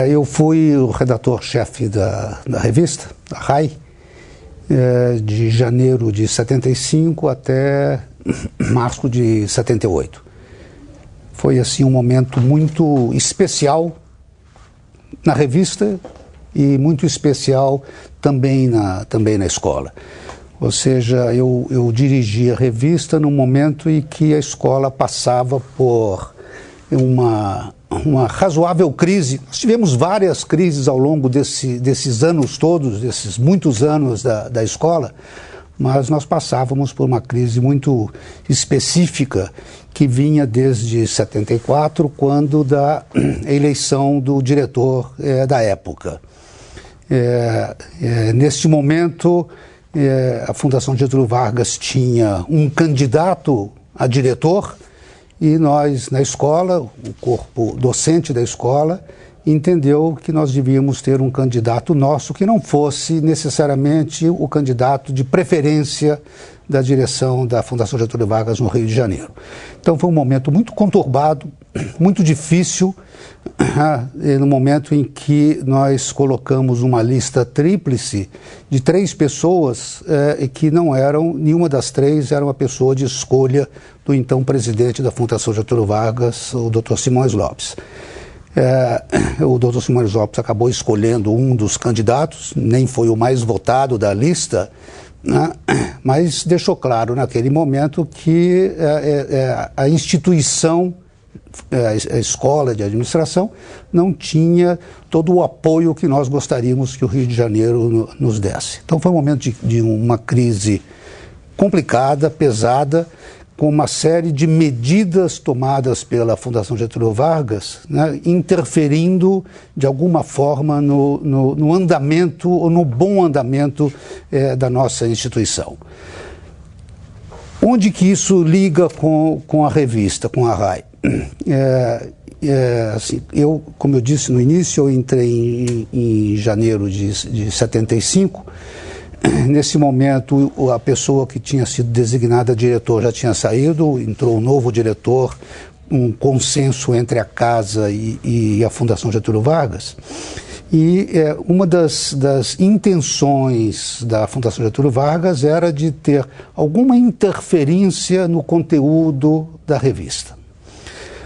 Eu fui o redator-chefe da revista, da RAI, de janeiro de 75 até março de 78. Foi assim um momento muito especial na revista e muito especial também na escola. Ou seja, eu dirigi a revista no momento em que a escola passava por uma razoável crise. Nós tivemos várias crises ao longo desses anos todos, desses muitos anos da escola, mas nós passávamos por uma crise muito específica que vinha desde 74, quando da eleição do diretor da época. Neste momento, a Fundação Getúlio Vargas tinha um candidato a diretor e nós, na escola, o corpo docente da escola, entendeu que nós devíamos ter um candidato nosso que não fosse necessariamente o candidato de preferência da direção da Fundação Getúlio Vargas no Rio de Janeiro. Então foi um momento muito conturbado, muito difícil, no momento em que nós colocamos uma lista tríplice de 3 pessoas que não eram, nenhuma das 3 era uma pessoa de escolha do então presidente da Fundação Getúlio Vargas, o Dr. Simões Lopes. O Dr. Simões Lopes acabou escolhendo um dos candidatos, nem foi o mais votado da lista, né? Mas deixou claro naquele momento que a instituição, a escola de administração, não tinha todo o apoio que nós gostaríamos que o Rio de Janeiro nos desse. Então foi um momento de uma crise complicada, pesada, com uma série de medidas tomadas pela Fundação Getúlio Vargas, né, interferindo de alguma forma no andamento, ou no bom andamento da nossa instituição. Onde que isso liga com a revista, com a RAI? Assim, como eu disse no início, eu entrei em janeiro de 75. Nesse momento, a pessoa que tinha sido designada diretor já tinha saído, entrou um novo diretor, um consenso entre a Casa e a Fundação Getúlio Vargas. E uma das intenções da Fundação Getúlio Vargas era de ter alguma interferência no conteúdo da revista.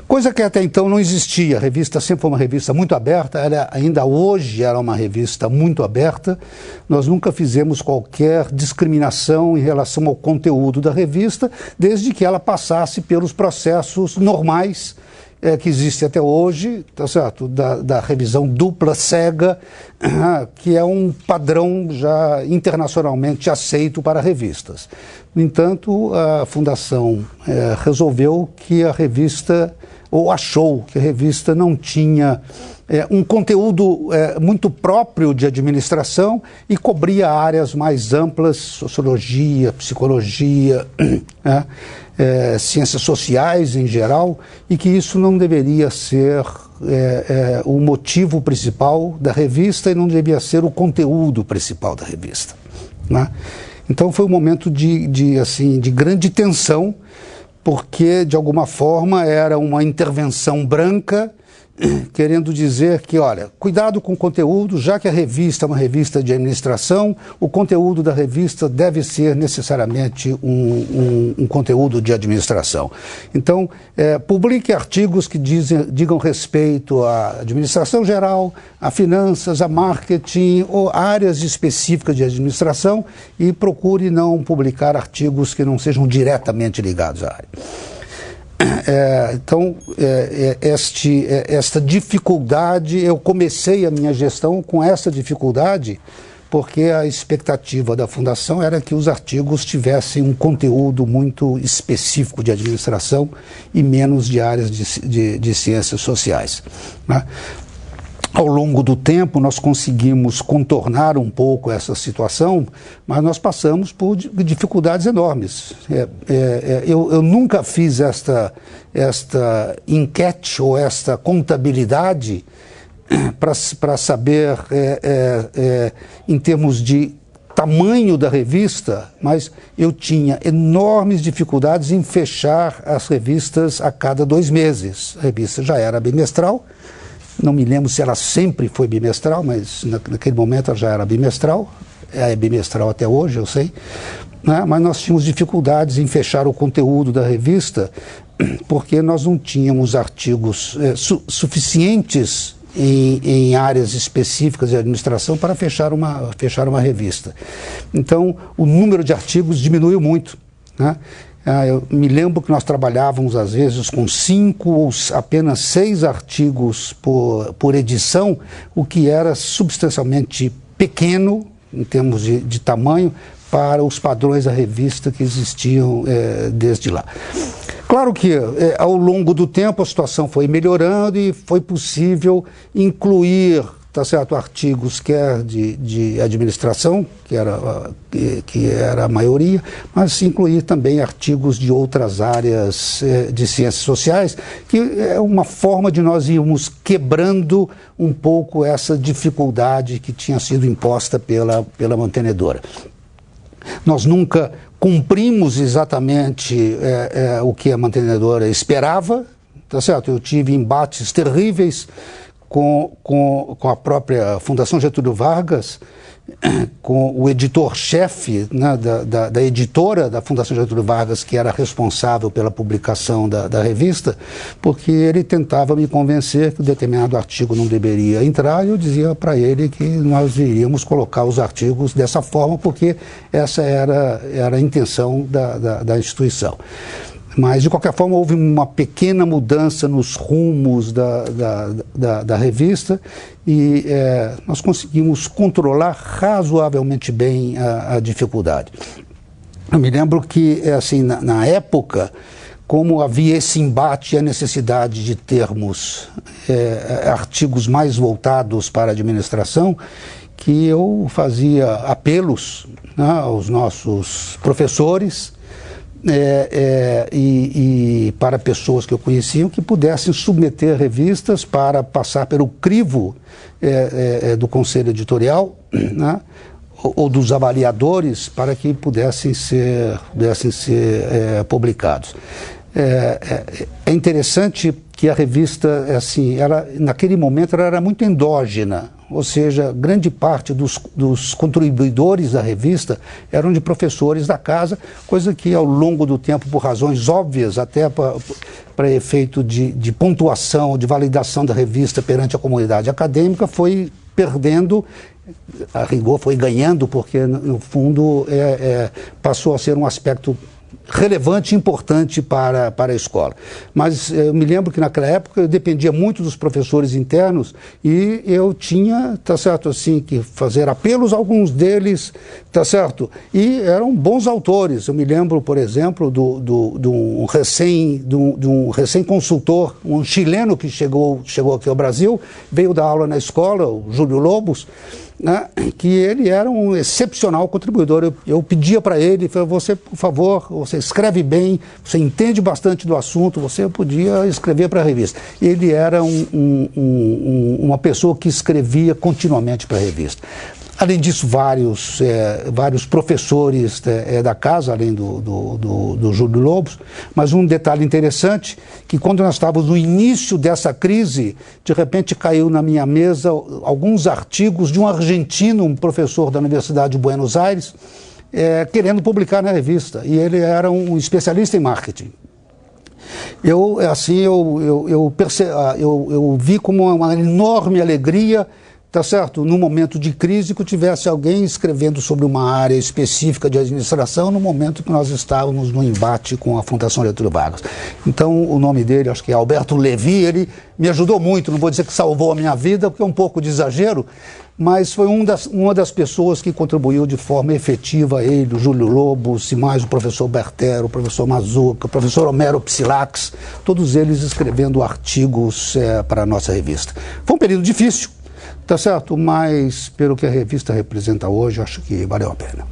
Coisa que até então não existia. A revista sempre foi uma revista muito aberta, ainda hoje era uma revista muito aberta. Nós nunca fizemos qualquer discriminação em relação ao conteúdo da revista, desde que ela passasse pelos processos normais que existem até hoje, tá certo? Da revisão dupla cega, que é um padrão já internacionalmente aceito para revistas. No entanto, a Fundação resolveu que a revista, ou achou que a revista não tinha um conteúdo muito próprio de administração e cobria áreas mais amplas, sociologia, psicologia, ciências sociais em geral, e que isso não deveria ser o motivo principal da revista e não deveria ser o conteúdo principal da revista, né? Então foi um momento de grande tensão, porque de alguma forma era uma intervenção branca, querendo dizer que, olha, cuidado com o conteúdo, já que a revista é uma revista de administração, o conteúdo da revista deve ser necessariamente um conteúdo de administração. Então, publique artigos que digam respeito à administração geral, a finanças, a marketing ou áreas específicas de administração e procure não publicar artigos que não sejam diretamente ligados à área. Então, esta dificuldade, eu comecei a minha gestão com essa dificuldade, porque a expectativa da Fundação era que os artigos tivessem um conteúdo muito específico de administração e menos de áreas de ciências sociais, né? Ao longo do tempo, nós conseguimos contornar um pouco essa situação, mas nós passamos por dificuldades enormes. Eu nunca fiz esta enquete ou esta contabilidade para saber, em termos de tamanho da revista, mas eu tinha enormes dificuldades em fechar as revistas a cada 2 meses. A revista já era bimestral, Não me lembro se ela sempre foi bimestral, mas naquele momento ela já era bimestral. É bimestral até hoje, eu sei. Né? Mas nós tínhamos dificuldades em fechar o conteúdo da revista, porque nós não tínhamos artigos suficientes em áreas específicas de administração para fechar uma revista. Então, o número de artigos diminuiu muito, né? Eu me lembro que nós trabalhávamos, às vezes, com 5 ou apenas 6 artigos por edição, o que era substancialmente pequeno, em termos de tamanho, para os padrões da revista que existiam desde lá. Claro que, ao longo do tempo, a situação foi melhorando e foi possível incluir, tá certo, artigos quer de administração, que era a maioria, mas incluir também artigos de outras áreas de ciências sociais, que é uma forma de nós irmos quebrando um pouco essa dificuldade que tinha sido imposta pela mantenedora. Nós nunca cumprimos exatamente o que a mantenedora esperava, tá certo? Eu tive embates terríveis com a própria Fundação Getúlio Vargas, com o editor-chefe, né, da editora da Fundação Getúlio Vargas, que era responsável pela publicação da revista, porque ele tentava me convencer que um determinado artigo não deveria entrar, e eu dizia para ele que nós iríamos colocar os artigos dessa forma, porque essa era a intenção da instituição. Mas, de qualquer forma, houve uma pequena mudança nos rumos da revista e nós conseguimos controlar razoavelmente bem a dificuldade. Eu me lembro que, assim, na época, como havia esse embate e a necessidade de termos artigos mais voltados para a administração, que eu fazia apelos, né, aos nossos professores, e para pessoas que eu conhecia que pudessem submeter revistas para passar pelo crivo do conselho editorial, né, ou dos avaliadores, para que pudessem ser publicados. É interessante que a revista, assim, naquele momento ela era muito endógena, ou seja, grande parte dos contribuidores da revista eram de professores da casa, coisa que ao longo do tempo, por razões óbvias, até para efeito de pontuação, de validação da revista perante a comunidade acadêmica, foi perdendo, a rigor foi ganhando, porque no fundo passou a ser um aspecto relevante e importante para a escola. Mas eu me lembro que naquela época eu dependia muito dos professores internos e eu tinha, tá certo, assim, que fazer apelos a alguns deles, tá certo? E eram bons autores. Eu me lembro, por exemplo, de um recém-consultor, um chileno que chegou aqui ao Brasil, veio dar aula na escola, o Júlio Lobos, né, que ele era um excepcional contribuidor. Eu pedia para ele, você, por favor, você escreve bem, você entende bastante do assunto, você podia escrever para a revista. Ele era uma pessoa que escrevia continuamente para a revista. Além disso, vários professores da casa, além do Júlio Lobos, mas um detalhe interessante, que quando nós estávamos no início dessa crise, de repente caiu na minha mesa alguns artigos de um argentino, um professor da Universidade de Buenos Aires, querendo publicar na revista, e ele era um especialista em marketing. Eu vi como uma enorme alegria, tá certo? Num momento de crise, que tivesse alguém escrevendo sobre uma área específica de administração no momento que nós estávamos no embate com a Fundação Getúlio Vargas. Então, o nome dele, acho que é Alberto Levi, ele me ajudou muito, não vou dizer que salvou a minha vida, porque é um pouco de exagero, mas foi uma das pessoas que contribuiu de forma efetiva, ele, o Júlio Lobos, e mais o professor Bertero, o professor Mazuca, o professor Homero Psilax, todos eles escrevendo artigos para a nossa revista. Foi um período difícil, tá certo? Mas, pelo que a revista representa hoje, acho que valeu a pena.